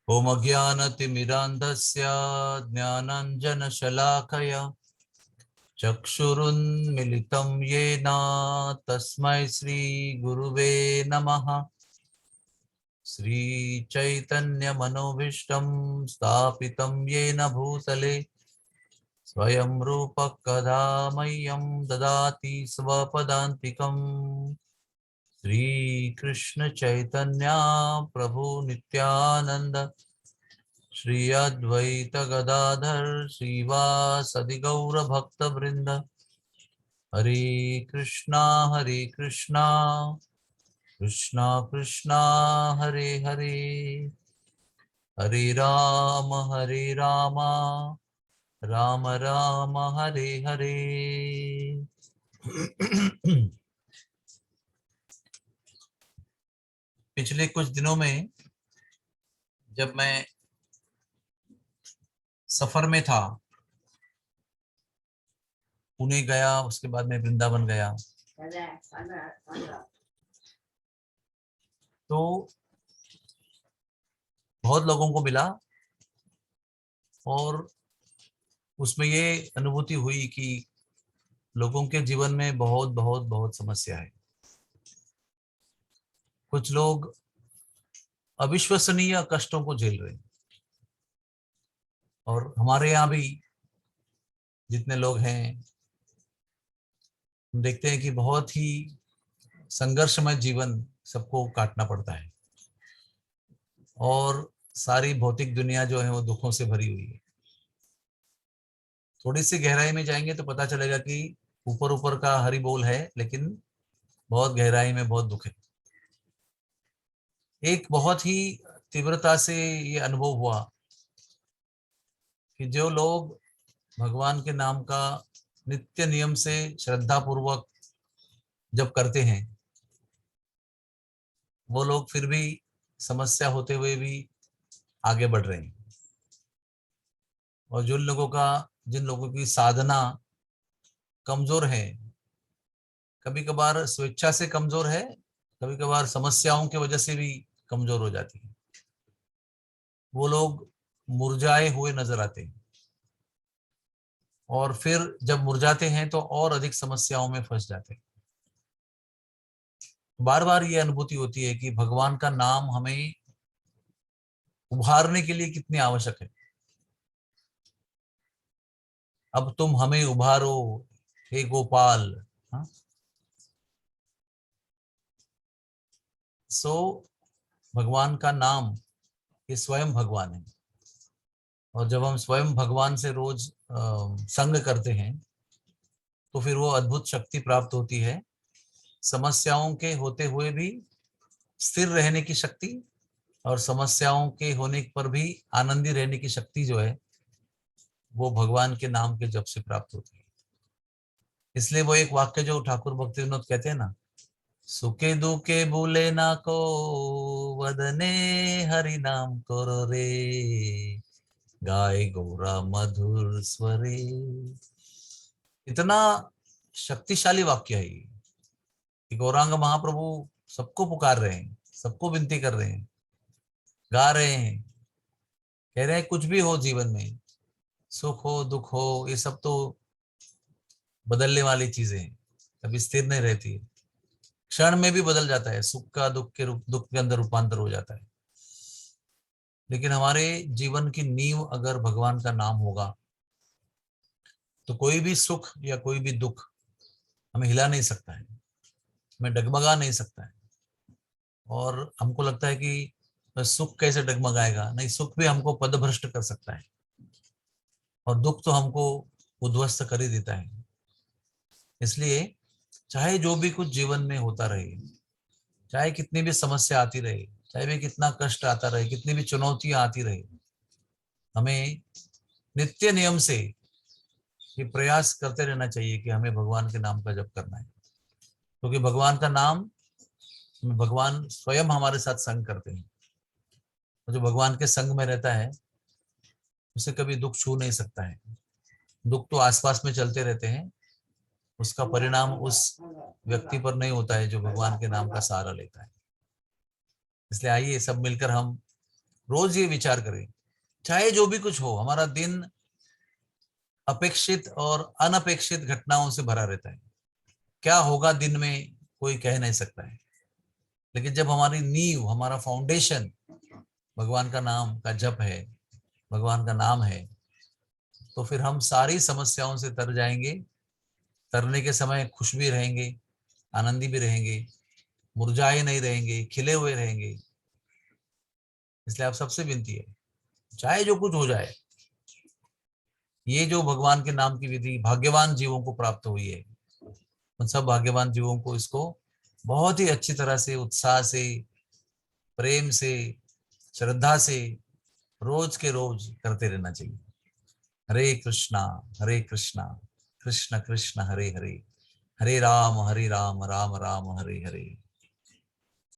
ओम अज्ञानतिमिरान्धस्य ज्ञानाञ्जनशलाकया चक्षुरुन्मिलितं येन तस्मै श्रीगुरुवे नमः। श्रीचैतन्यमनोभीष्टं स्थापितं येन भूतले स्वयं रूपः कदा मह्यं ददाति स्वपदान्तिकम्। श्रीकृष्ण चैतन्य प्रभु नित्यानंद श्री अद्वैत गदाधर श्रीवासदि गौर भक्त वृंद। हरे कृष्णा कृष्णा कृष्णा हरे हरे, हरे राम राम राम हरे हरे। पिछले कुछ दिनों में जब मैं सफर में था, पुणे गया, उसके बाद मैं वृंदावन गया, तो बहुत लोगों को मिला और उसमें ये अनुभूति हुई कि लोगों के जीवन में बहुत बहुत बहुत समस्या है। कुछ लोग अविश्वसनीय कष्टों को झेल रहे हैं और हमारे यहाँ भी जितने लोग हैं हम देखते हैं कि बहुत ही संघर्षमय जीवन सबको काटना पड़ता है और सारी भौतिक दुनिया जो है वो दुखों से भरी हुई है। थोड़ी सी गहराई में जाएंगे तो पता चलेगा कि ऊपर ऊपर का हरि बोल है, लेकिन बहुत गहराई में बहुत दुख है। एक बहुत ही तीव्रता से ये अनुभव हुआ कि जो लोग भगवान के नाम का नित्य नियम से श्रद्धा पूर्वक जब करते हैं, वो लोग फिर भी समस्या होते हुए भी आगे बढ़ रहे हैं। और जिन लोगों की साधना कमजोर है, कभी कभार स्वेच्छा से कमजोर है, कभी कभार समस्याओं की वजह से भी कमजोर हो जाती है, वो लोग मुरझाए हुए नजर आते हैं और फिर जब मुरझाते हैं तो और अधिक समस्याओं में फंस जाते हैं। बार बार ये अनुभूति होती है कि भगवान का नाम हमें उभारने के लिए कितनी आवश्यक है। अब तुम हमें उभारो हे गोपाल। हाँ? भगवान का नाम ये स्वयं भगवान है और जब हम स्वयं भगवान से रोज संग करते हैं तो फिर वो अद्भुत शक्ति प्राप्त होती है, समस्याओं के होते हुए भी स्थिर रहने की शक्ति और समस्याओं के होने पर भी आनंदी रहने की शक्ति जो है वो भगवान के नाम के जप से प्राप्त होती है। इसलिए वो एक वाक्य जो ठाकुर भक्ति विनोद कहते हैं ना, सुखे दुखे भूले ना को वदने हरि नाम करो रे, गाय गौरा मधुर स्वरे। इतना शक्तिशाली वाक्य है ये कि गौरांग महाप्रभु सबको पुकार रहे हैं, सबको विनती कर रहे हैं, गा रहे हैं, कह रहे हैं कुछ भी हो जीवन में, सुख हो दुख हो, ये सब तो बदलने वाली चीजें हैं, कभी स्थिर नहीं रहती है, क्षण में भी बदल जाता है, सुख का दुख के अंदर रूपांतर हो जाता है। लेकिन हमारे जीवन की नींव अगर भगवान का नाम होगा तो कोई भी सुख या कोई भी दुख हमें हिला नहीं सकता है, हमें डगमगा नहीं सकता है। और हमको लगता है कि सुख कैसे डगमगाएगा, नहीं, सुख भी हमको पदभ्रष्ट कर सकता है और दुख तो हमको उद्ध्वस्त कर ही देता है। इसलिए चाहे जो भी कुछ जीवन में होता रहे, चाहे कितनी भी समस्या आती रहे, चाहे भी कितना कष्ट आता रहे, कितनी भी चुनौतियां आती रहे, हमें नित्य नियम से ये प्रयास करते रहना चाहिए कि हमें भगवान के नाम का जप करना है, क्योंकि भगवान का नाम, भगवान स्वयं हमारे साथ संग करते हैं। जो भगवान के संग में रहता है उसे कभी दुख छू नहीं सकता है। दुख तो आसपास में चलते रहते हैं, उसका परिणाम उस व्यक्ति पर नहीं होता है जो भगवान के नाम का सहारा लेता है। इसलिए आइए सब मिलकर हम रोज ये विचार करें, चाहे जो भी कुछ हो, हमारा दिन अपेक्षित और अनपेक्षित घटनाओं से भरा रहता है। क्या होगा दिन में कोई कह नहीं सकता है, लेकिन जब हमारी नींव, हमारा फाउंडेशन भगवान का नाम का जप है, भगवान का नाम है, तो फिर हम सारी समस्याओं से तर जाएंगे। तरने के समय खुश भी रहेंगे, आनंदी भी रहेंगे, मुरझाए नहीं रहेंगे, खिले हुए रहेंगे। इसलिए आप सबसे विनती है, चाहे जो कुछ हो जाए, ये जो भगवान के नाम की विधि भाग्यवान जीवों को प्राप्त हुई है, उन सब भाग्यवान जीवों को इसको बहुत ही अच्छी तरह से, उत्साह से, प्रेम से, श्रद्धा से रोज के रोज करते रहना चाहिए। हरे कृष्णा, हरे कृष्णा, कृष्ण कृष्ण हरे हरे, हरे राम राम राम हरे हरे।